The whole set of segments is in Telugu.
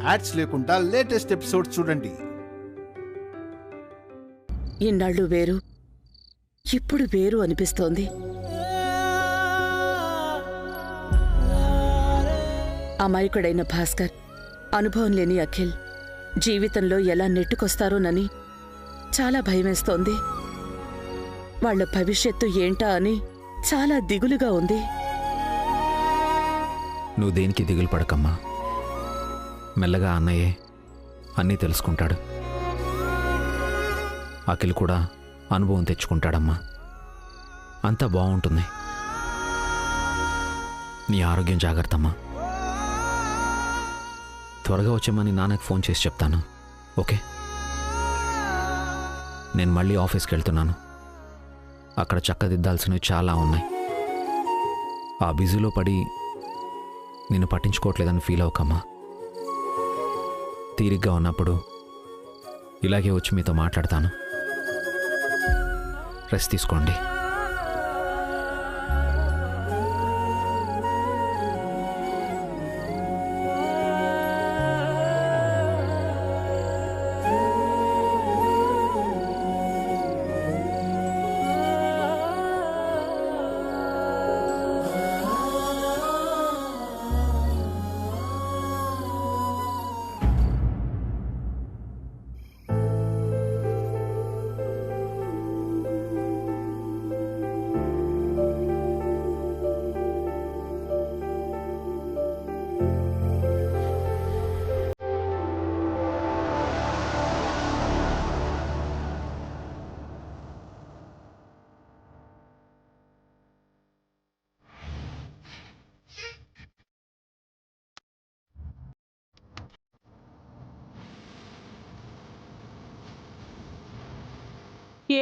యాడ్స్ లేకుండా లేటెస్ట్ ఎపిసోడ్ చూడండి. ఇన్నాళ్ళు వేరు, ఇప్పుడు వేరు అనిపిస్తోంది. అమాయకుడైన భాస్కర్, అనుభవం లేని అఖిల్ జీవితంలో ఎలా నెట్టుకొస్తారోనని చాలా భయమేస్తోంది. వాళ్ల భవిష్యత్తు ఏంటా అని చాలా దిగులుగా ఉంది. నువ్వు దేనికి దిగులు పడకమ్మా. మెల్లగా అన్నయ్యే అన్నీ తెలుసుకుంటాడు. అఖిల్ కూడా అనుభవం తెచ్చుకుంటాడమ్మా. అంతా బాగుంటుంది. నీ ఆరోగ్యం జాగ్రత్తమ్మా. త్వరగా వచ్చేమని నాన్నకు ఫోన్ చేసి చెప్తాను. ఓకే? నేను మళ్ళీ ఆఫీస్కి వెళ్తున్నాను. అక్కడ చక్కదిద్దాల్సినవి చాలా ఉన్నాయి. ఆ బిజీలో పడి నిన్ను పట్టించుకోవట్లేదని ఫీల్ అవ్వకమ్మా. తీరిగ్గా ఉన్నప్పుడు ఇలాగే వచ్చి మీతో మాట్లాడతాను. రెస్ట్ తీసుకోండి.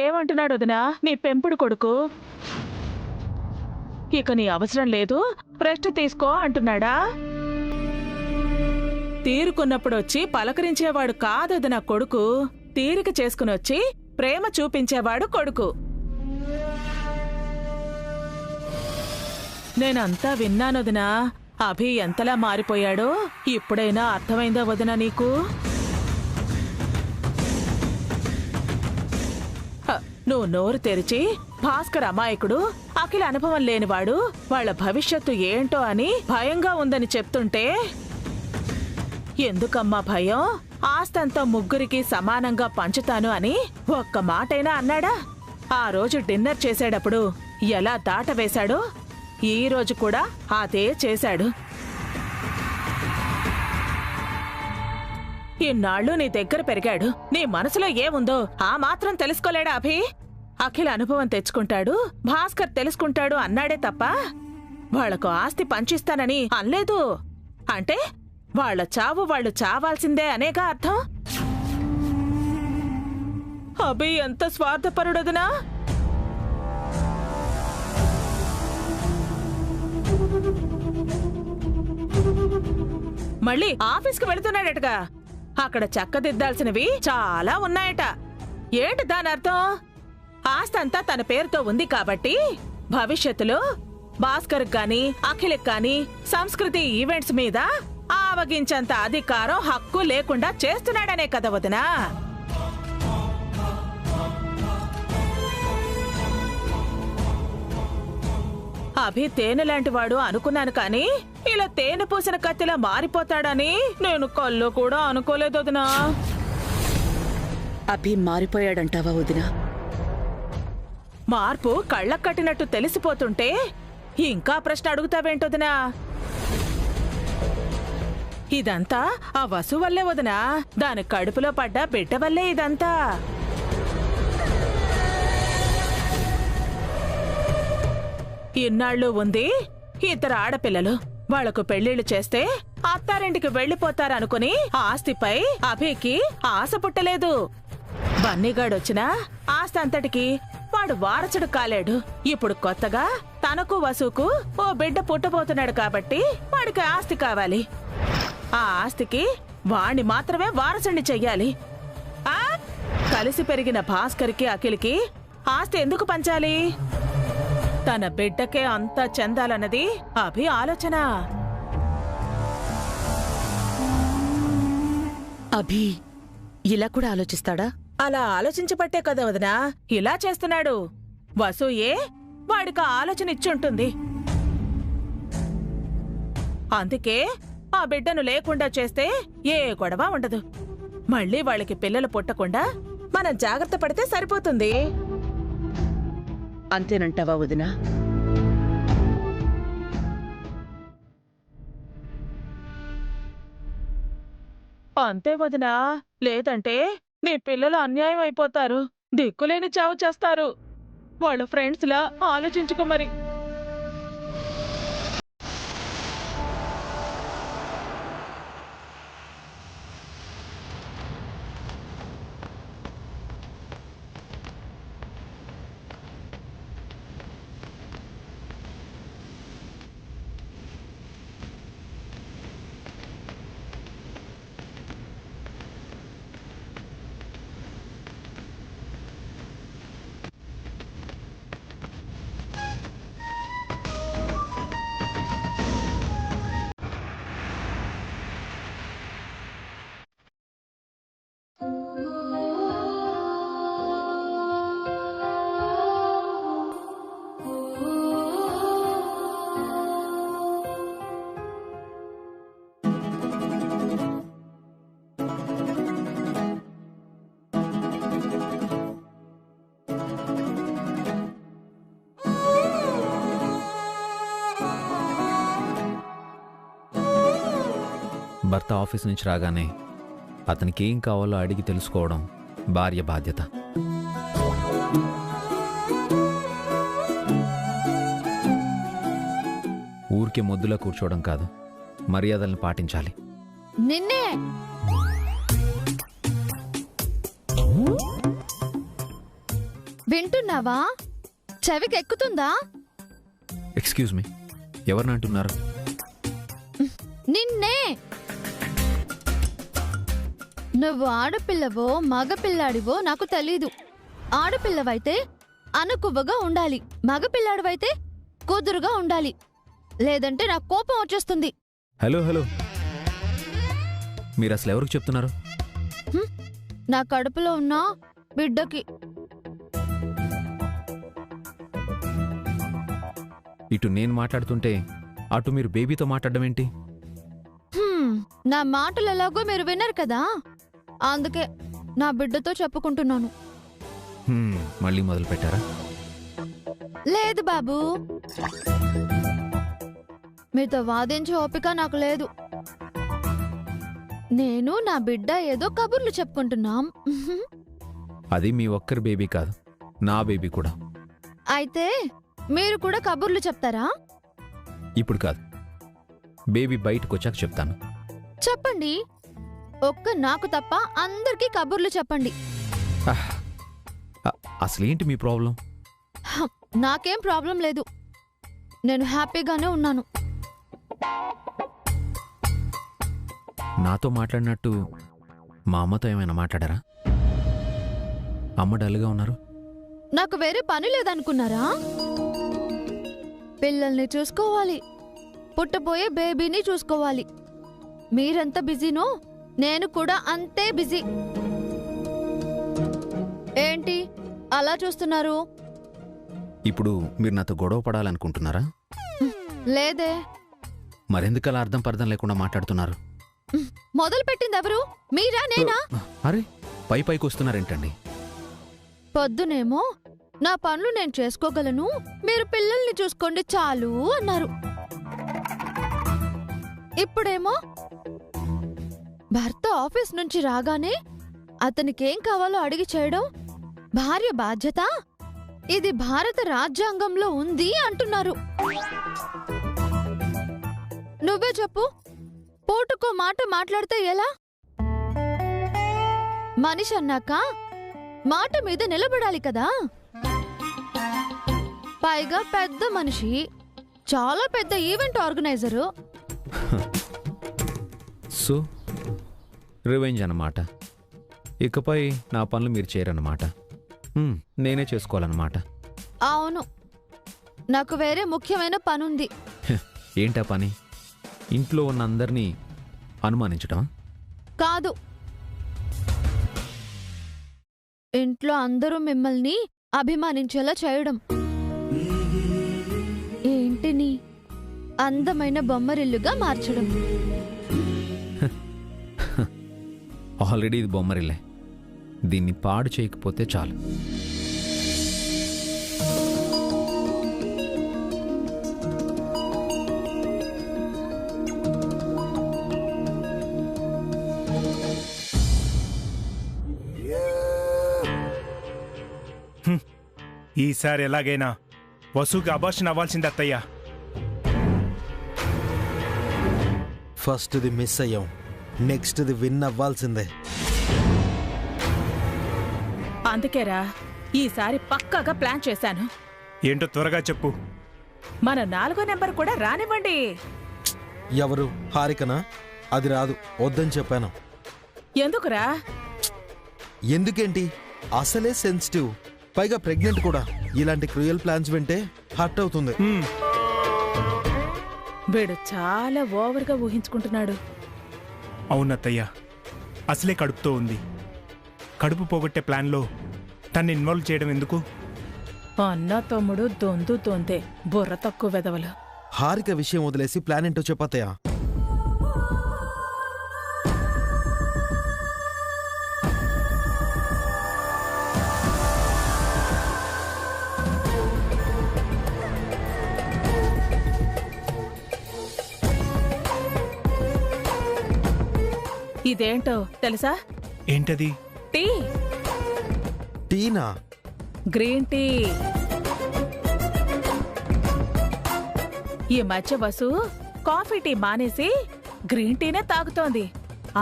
ఏమంటున్నాడు వదినా నీ పెంపుడు కొడుకు? ఇక నీ అవసరం లేదు, రెస్ట్ తీసుకో అంటున్నాడా? తీరుకున్నప్పుడు వచ్చి పలకరించేవాడు కాదది నా కొడుకు. తీరిక చేసుకుని వచ్చి ప్రేమ చూపించేవాడు కొడుకు. నేనంతా విన్నానొదినా. అభి ఎంతలా మారిపోయాడో ఇప్పుడైనా అర్థమైందా వదినా నీకు? నువ్వు నోరు తెరిచి భాస్కర్ అమాయకుడు, అఖిల అనుభవం లేనివాడు, వాళ్ల భవిష్యత్తు ఏంటో అని భయంగా ఉందని చెప్తుంటే ఎందుకమ్మా భయం? ఆస్తంతా ముగ్గురికి సమానంగా పంచుతాను అని ఒక్క మాటైనా అన్నాడా? ఆ రోజు డిన్నర్ చేసేటప్పుడు ఎలా దాటవేశాడో ఈ రోజు కూడా అదే చేశాడు. ఇన్నాళ్ళు నీ దగ్గర పెరిగాడు. నీ మనసులో ఏముందో ఆ మాత్రం తెలుసుకోలేడా అభి? అఖిల అనుభవం తెచ్చుకుంటాడు, భాస్కర్ తెలుసుకుంటాడు అన్నాడే తప్ప వాళ్లకు ఆస్తి పంచిస్తానని అనలేదు. అంటే వాళ్ల చావు వాళ్లు చావాల్సిందే అనేగా అర్థం. అభి ఎంత స్వార్థపరుడదునా! మళ్ళీ ఆఫీస్కి వెళుతున్నాడటగా. అక్కడ చక్కదిద్దాల్సినవి చాలా ఉన్నాయట. ఏంటి దాని అర్థం? ఆస్తంతా తన పేరుతో ఉంది కాబట్టి భవిష్యత్తులో భాస్కర్ గాని అఖిల్కి గాని సంస్కృతి ఈవెంట్స్ మీద ఆవగించంత అధికారం హక్కు లేకుండా చేస్తున్నాడనే కదా వదినా. అభి తేనె లాంటి వాడు అనుకున్నాను కానీ ఇలా తేనె పూసిన కత్తిలా మారిపోతాడని నేను కల్లో కూడా అనుకోలేదు వదినా. అభి మారిపోయాడంటావా వదినా? మార్పు కళ్ళకు కట్టినట్టు తెలిసిపోతుంటే ఇంకా ప్రశ్న అడుగుతావేంటొదినా? ఇదంతా ఆ వసు వల్లే వదినా. దాని కడుపులో పడ్డ బిడ్డ వల్లే ఇదంతా. ఇన్నాళ్ళు ఉంది ఇద్దరు ఆడపిల్లలు. వాళ్లకు పెళ్లిళ్లు చేస్తే అత్తారింటికి వెళ్లిపోతారనుకుని ఆస్తిపై అభికి ఆశ పుట్టలేదు. బన్నీగాడొచ్చినా ఆస్తి అంతటికి వాడు వారసుడు కాలేడు. ఇప్పుడు కొత్తగా తనకు వసుకు ఓ బిడ్డ పుట్టబోతున్నాడు కాబట్టి వాడికి ఆస్తి కావాలి. ఆ ఆస్తికి వాణ్ణి మాత్రమే వారసుని చెయ్యాలి. కలిసి పెరిగిన భాస్కర్కి అఖిల్కి ఆస్తి ఎందుకు పంచాలి? తన బిడ్డకే అంతా చెందాలన్నది అభి ఆలోచన. అభి ఇలా కూడా ఆలోచిస్తాడా? అలా ఆలోచించబట్టే కదా వదినా ఇలా చేస్తున్నాడు. వసూయే వాడికి ఆలోచన ఇచ్చుంటుంది. అందుకే ఆ బిడ్డను లేకుండా చేస్తే ఏ గొడవ ఉండదు. మళ్ళీ వాళ్ళకి పిల్లలు పుట్టకుండా మనం జాగ్రత్త పడితే సరిపోతుంది. అంతేనంటావా వదినా? అంతే వదినా, లేదంటే నీ పిల్లలు అన్యాయం అయిపోతారు, దిక్కులేని చావు చేస్తారు. వాళ్ళ ఫ్రెండ్స్లా ఆలోచించుకో మరి. భర్త ఆఫీస్ నుంచి రాగానే అతనికి ఏం కావాలో అడిగి తెలుసుకోవడం భార్య బాధ్యత. ఊరికే మొద్దులా కూర్చోవడం కాదు, మర్యాదల్ని పాటించాలి. నిన్నే వింటున్నావా? చెవికెక్కుతుందా? ఎక్స్క్యూజ్ మీ, ఎవరిని అంటున్నారు? నిన్నే. నువ్వు ఆడపిల్లవో మగపిల్లాడివో నాకు తెలీదు. ఆడపిల్లవైతే అనుకువగా ఉండాలి, మగపిల్లాడివైతే కుదురుగా ఉండాలి, లేదంటే నాకు కోపం వచ్చేస్తుంది. హలో హలో, మీరు అసలు ఎవరికి చెప్తున్నారు? నా కడుపులో ఉన్న బిడ్డకి. ఇటు నేను మాట్లాడుతుంటే అటు మీరు బేబీతో మాట్లాడడం ఏంటి? నా మాటలు ఎలాగో మీరు విన్నారు కదా, అందుకే నా బిడ్డతో చెప్పుకుంటున్నాను. మళ్ళీ మొదలు పెట్టారా? లేదు బాబు, మీతో వాదించే ఓపిక నాకు లేదు. నేను నా బిడ్డ ఏదో కబుర్లు చెప్పుకుంటున్నాం. అది మీ ఒక్కరి బేబీ కాదు, నా బేబీ కూడా. అయితే మీరు కూడా కబుర్లు చెప్తారా? ఇప్పుడు కాదు, బేబీ బయటకు వచ్చాక చెప్తాను. చెప్పండి, ఒక్క నాకు తప్ప అందరికీ కబుర్లు చెప్పండి. అసలేంటి మీ ప్రాబ్లం? నాకేం ప్రాబ్లం లేదు, నేను హ్యాపీగానే ఉన్నాను. నాతో మాట్లాడినట్టు మా అమ్మతో ఏమైనా మాట్లాడారా? అమ్మ డల్గా ఉన్నారు. నాకు వేరే పని లేదనుకున్నారా? పిల్లల్ని చూసుకోవాలి, పుట్టబోయే బేబీని చూసుకోవాలి. మీరెంత బిజీనో నేను కూడా అంతే బిజీ. ఏంటి అలా చూస్తున్నారు? ఇప్పుడు మీరు నాతో గొడవ పడాలనుకుంటున్నారా? లేదే. మరెందుకలా అర్థం పర్థం లేకుండా మాట్లాడుతున్నారు? మొదలు పెట్టింది ఎవరు, మీరా నేనా? అరే, పైకి వస్తున్నారేంటండి? పొద్దునేమో నా పనులు నేను చేసుకోగలను, మీరు పిల్లల్ని చూసుకోండి చాలు అన్నారు. ఇప్పుడేమో భర్త ఆఫీస్ నుంచి రాగానే అతనికేం కావాలో అడిగి చేయడం భార్య బాధ్యత, ఇది భారత రాజ్యాంగంలో ఉంది అంటున్నారు. నువ్వే చెప్పు, పూటకో మాట మాట్లాడితే ఎలా? మనిషి అన్నాక మాట మీద నిలబడాలి కదా. పైగా పెద్ద మనిషి, చాలా పెద్ద ఈవెంట్ ఆర్గనైజరు. సో రివెంజ్ అన్నమాట. ఇకపై నా పనులు మీరు చేయరన్నమాట, నేనే చేసుకోవాలన్నమాట. అవును, నాకు వేరే ముఖ్యమైన పనుంది. ఏంటా పని? ఇంట్లో ఉన్న అందరినీ అనుమానించటం కాదు, ఇంట్లో అందరూ మిమ్మల్ని అభిమానించేలా చేయడం. ఈ ఇంటిని అందమైన బొమ్మరిల్లుగా మార్చడం. ఆల్రెడీ ఇది బొమ్మరిల్లే, దీన్ని పాడు చేయకపోతే చాలు. ఈసారి ఎలాగైనా వసుకి అబార్షన్ అవ్వాల్సింది అత్తయ్య. ఫస్ట్ది మిస్ అయ్యాం, నెక్స్ట్ది విన్ అవ్వాల్సిందే. అందుకేరా ఈసారి పక్కాగా ప్లాన్ చేశాను. ఏంటో త్వరగా చెప్పు. మన 4వ నెంబర్ కూడా రానివ్వండి. ఎవరు? హారికనా? అది రాదు, వద్దని చెప్పాను. ఎందుకురా? ఎందుకేంటి, అసలే సెన్సిటివ్, పైగా ప్రెగ్నెంట్ కూడా. ఇలాంటి క్రూయల్ ప్లాన్స్ వింటే హర్ట్ అవుతుంది. వీడు చాలా ఓవర్గా ఊహించుకుంటున్నాడు. అవునత్తయ్య, అసలే కడుపుతో ఉంది. కడుపు పోగొట్టే ప్లాన్లో తన్ని ఇన్వాల్వ్ చేయడం ఎందుకు? అన్న తమ్ముడు దొందుతోందే, బుర్ర తక్కువ వెదవలు. హారిక విషయం వదిలేసి ప్లాన్ ఏంటో చెప్పతయా. ఇదేంటో తెలుసా? ఏంటది? టీ. టీనా? Green tea. ఈ మధ్య వసు కాఫీ టీ మానేసి గ్రీన్ టీనే తాగుతోంది,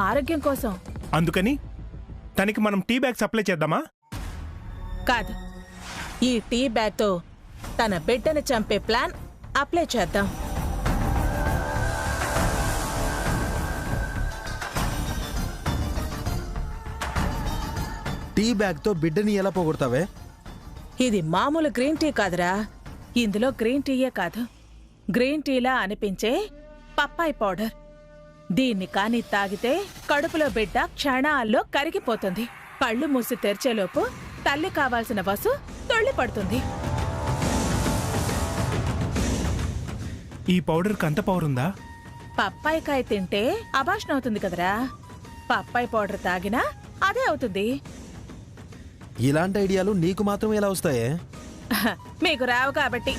ఆరోగ్యం కోసం. అందుకని తనకి మనం టీ బ్యాగ్ సప్లై చేద్దామా? కాదు, ఈ టీ బ్యాగ్తో తన బిడ్డను చంపే ప్లాన్ అప్లై చేద్దాం. టీ బ్యాగ్ తో బిడ్డని ఎలా పోగొడతావే? ఇది మామూలు గ్రీన్ టీ కాదురా. ఇందులో గ్రీన్ టీయే కాదు, గ్రీన్ టీలా అనిపించే పప్పాయి పౌడర్. దీన్ని కాని తాగితే కడుపులో బిడ్డ క్షణాల్లో కరిగిపోతుంది. కళ్ళు మూసి తెరిచేలోపు తల్లి కావాల్సిన వసు తొళ్ళి పడుతుంది. ఈ పౌడర్కి అంత పవర్ ఉందా? పప్పాయికాయ తింటే అబార్షన్ అవుతుంది కదరా, పప్పాయి పౌడర్ తాగినా అదే అవుతుంది. ఇలాంటి ఐడియాలు నీకు మాత్రం ఎలా వస్తాయే? మీకు రావు కాబట్టి.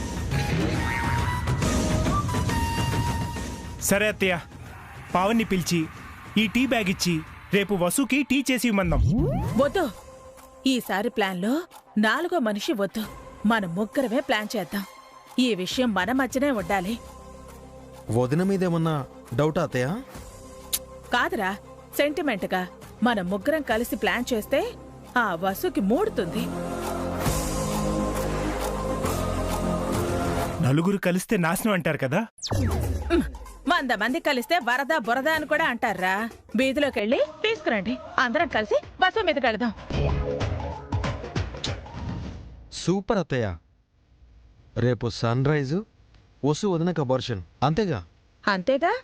సరే అత్తయ్య, పావన్ని పిలిచి ఈ టీ బ్యాగ్ ఇచ్చి రేపు వసుకి టీ చేసి ఇవ్వమందాం. వద్దు, ఈసారి ప్లాన్లో 4వ మనిషి వద్దు. మన ముగ్గురమే ప్లాన్ చేద్దాం. ఈ విషయం మన మధ్యనే ఉండాలి. వదిన మీదేమన్నా డౌటా అత్తయ్య? కాదురా, సెంటిమెంట్గా మన ముగ్గురం కలిసి ప్లాన్ చేస్తే ఆ వసుకి మూడుతుంది. నలుగురు కలిస్తే నాశనం అంటారు కదా. 100 మంది కలిస్తే వరద బురద అని కూడా అంటారా. వీధిలోకి వెళ్ళి తీసుకురండి, అందరం కలిసి బస్సు మీదకి వెళదాం. సూపర్ అత్తయ్య. రేపు సన్ రైజు, వసు వదినకు అబార్షన్, అంతేగా? అంతేగా.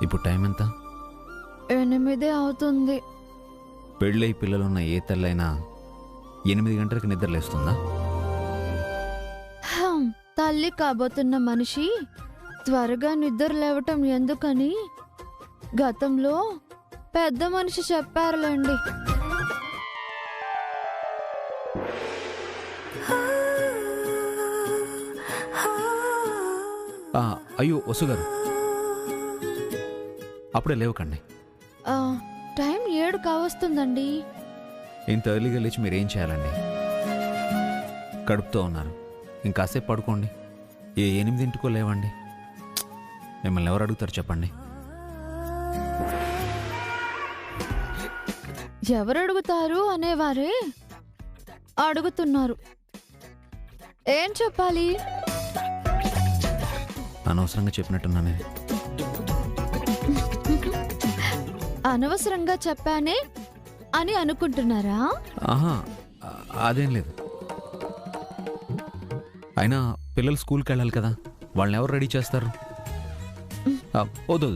ఇప్పుడు టైం ఎంత? 8 అవుతుంది. పెళ్ళై పిల్లలున్న ఏ తల్లైనా 8 గంటలకు నిద్రలేస్తుందా? తల్లి కాబోతున్న మనిషి త్వరగా నిద్ర లేవటం ఎందుకని గతంలో పెద్ద మనిషి చెప్పారులేండి. అయ్యో వసు గారు అప్పుడే లేవకండి. టైం 7 కావస్తుందండి. ఇంత ఎర్లీగా లేచి మీరేం చేయాలండి? కడుపుతో ఉన్నారు, ఇంకాసేపు పడుకోండి. 8 లేవండి. మిమ్మల్ని ఎవరు అడుగుతారు చెప్పండి? ఎవరు అడుగుతారు అనేవారే అడుగుతున్నారు. ఏం చెప్పాలి? అనవసరంగా చెప్పినట్టున్నానే. అనవసరంగా చెప్పానే అని అనుకుంటున్నారా? ఆహా, అదేం లేదు. అయినా పిల్లలు స్కూల్కి వెళ్ళాలి కదా, వాళ్ళని ఎవరు రెడీ చేస్తారు? వద్దు,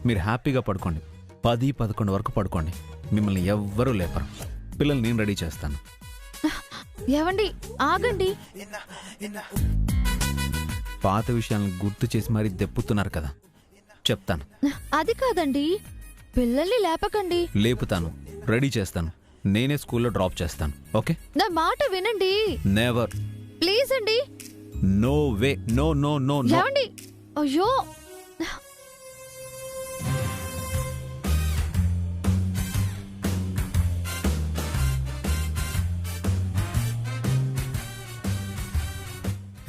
మీరు హ్యాపీగా పడుకోండి. 10-11 వరకు పడుకోండి. మిమ్మల్ని ఎవ్వరూ లేపరు. పిల్లల్ని నేను రెడీ చేస్తాను. ఏవండి ఆగండి. పాత విషయాలను గుర్తు చేసి మరీ దెప్పుతున్నారు కదా, చెప్తాను. అది కాదండి, పిల్లల్ని లేపకండి. లేపుతాను, రెడీ చేస్తాను. నేనే స్కూల్లో డ్రాప్ చేస్తాను. ఓకే? నా మాట వినండి. నెవర్. ప్లీజ్ అండి. No way. No no no no. ఏవండి, అయ్యో.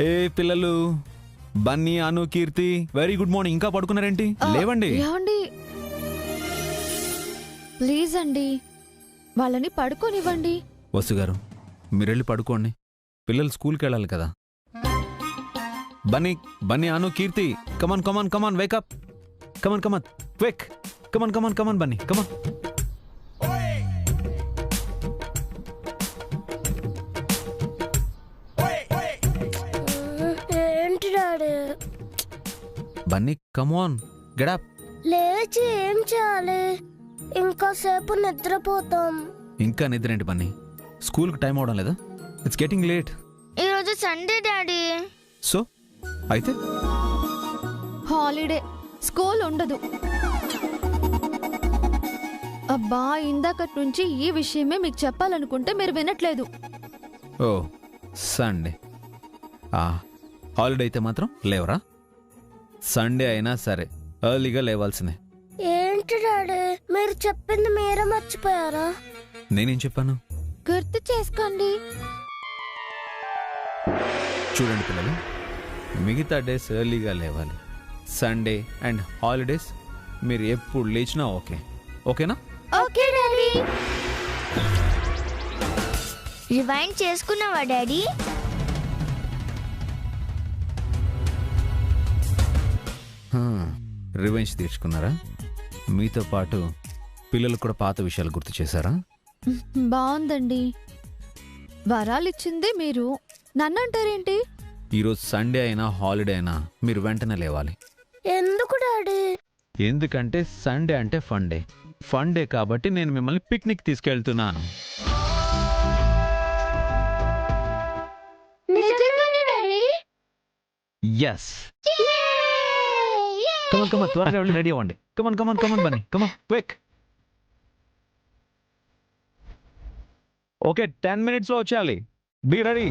ఏ పిల్లలు, Bunny, Anu, Keerthi, very good morning. ఇంకా పడుకున్నారేంటి? లేవండి. ఏవండి ప్లీజ్ అండి, వాళ్ళని పడుకోనివ్వండి. వసు గారు మీరు వెళ్ళి పడుకోండి. పిల్లలు స్కూల్కి వెళ్ళాలి కదా. బన్నీ, బన్నీ, అను, కీర్తి, కమాన్ కమాన్ కమాన్, వేకప్. కమాన్ కమాన్, క్విక్. కమాన్ కమాన్ కమాన్ బన్నీ, కమాన్. ఏంటి డాడీ? బన్నీ కమాన్, గెట్ అప్. లేచి ఏం చేయాలి? ఇంకా సేపు నిద్రపోతాం. ఇంకా నిద్రేంటి బన్నీ? స్కూల్కి టైం అవడం లేదా? It's getting late. ఈరోజు సండే డాడీ. సో అయితే హాలిడే, స్కూల్ ఉండదు. అబ్బా, ఇందాకటి నుంచి ఈ విషయమే మీకు చెప్పాలనుకుంటే మీరు వినట్లేదు. ఓ సండే హాలిడే అయితే మాత్రం లేవరా? సండే అయినా సరే ఎర్లీగా లేవాల్సిందే. ఏంటి డాడీ, మీరు చెప్పింది మీరే మర్చిపోయారా? నేనేం చెప్పాను? గుర్తు చేసుకోండి. చూడండి పిల్లలు, మిగతా డేస్ ఎర్లీగా లేవాలి. సండే అండ్ హాలిడేస్ మీరు ఎప్పుడు లేచినా ఓకే. ఓకేనా? Okay daddy. రివైండ్ చేసుకున్నావా డాడీ? రివెంజ్ తీర్చుకున్నారా? మీతో పాటు పిల్లలు కూడా పాత విషయాలు గుర్తు చేశారా? బాగుందండి. వరాలిచ్చింది మీరు, నన్ను అంటారేంటి? ఈరోజు సండే అయినా హాలిడే అయినా మీరు వెంటనే లేవాలి. ఎందుకు డాడీ? ఎందుకంటే సండే అంటే ఫన్ డే. ఫన్ డే కాబట్టి నేను మిమ్మల్ని పిక్నిక్ తీసుకెళ్తున్నాను. నిజంగానే డాడీ? ఎస్. కమన్ కమన్, త్వరగా వెళ్ళి రెడీ అవ్వండి. Come on come on come on Bunny, come on quick. Okay, 10 minutes లో వచ్చేయాలి. Be ready.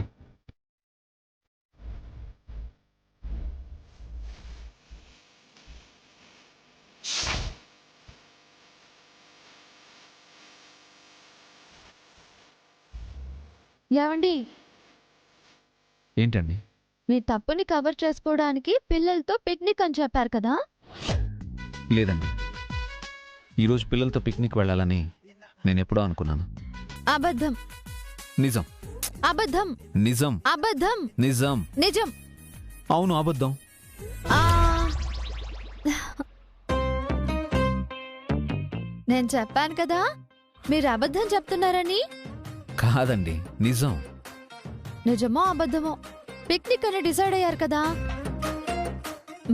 ఏవండి, ఏంటండి? మీ తప్పుని కవర్ చేసుకోవడానికి పిల్లలతో పిక్నిక్ అని చెప్పారు కదా? లేదండి, ఈరోజు పిల్లలతో పిక్నిక్ వెళ్ళాలని నేను ఎప్పుడో అనుకున్నాను. అబద్ధం. నిజం. అబద్ధం. నిజం. అబద్ధం. నిజం. నిజం. అవును, అబద్ధం. నేను చెప్పాను కదా మీరు అబద్ధం చెప్తున్నారని. కాదండి, నిజం. నిజమో అబద్ధమో పిక్నిక్ అని డిసైడ్ అయ్యారు కదా,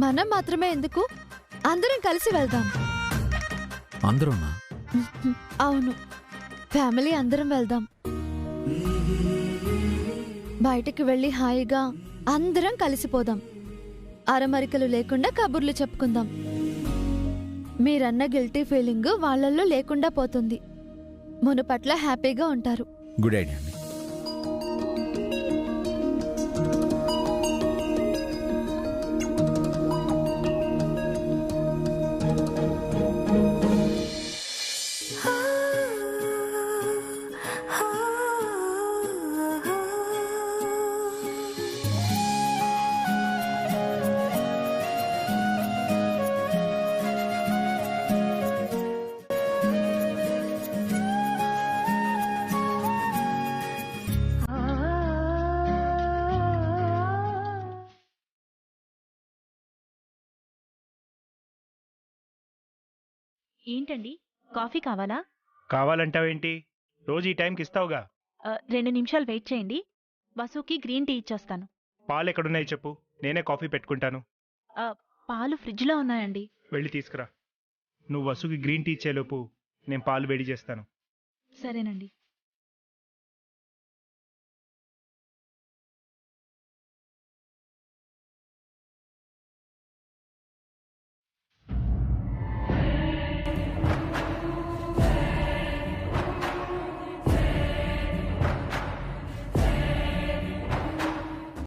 మనం మాత్రమే ఎందుకు, అందరం కలిసి వెళ్దాం. అందరూనా? అవును, ఫ్యామిలీ అందరం వెళ్దాం. బయటికి వెళ్ళి హాయిగా అందరం కలిసిపోదాం. అరమరికలు లేకుండా కబుర్లు చెప్పుకుందాం. మీరన్న గిల్టీ ఫీలింగ్ వాళ్ళల్లో లేకుండా పోతుంది. మునుపట్ల హ్యాపీగా ఉంటారు. గుడ్ ఐడియా అండి. ఏంటండి కాఫీ కావాలా? కావాలంటావేంటి? రోజు ఈ టైంకి ఇస్తావుగా. 2 నిమిషాలు వెయిట్ చేయండి, వసుకి గ్రీన్ టీ ఇచ్చేస్తాను. పాలు ఎక్కడున్నాయి చెప్పు, నేనే కాఫీ పెట్టుకుంటాను. పాలు ఫ్రిడ్జ్లో ఉన్నాయండి. వెళ్ళి తీసుకురా. నువ్వు వసుకి గ్రీన్ టీ ఇచ్చేలోపు నేను పాలు వేడి చేస్తాను. సరేనండి.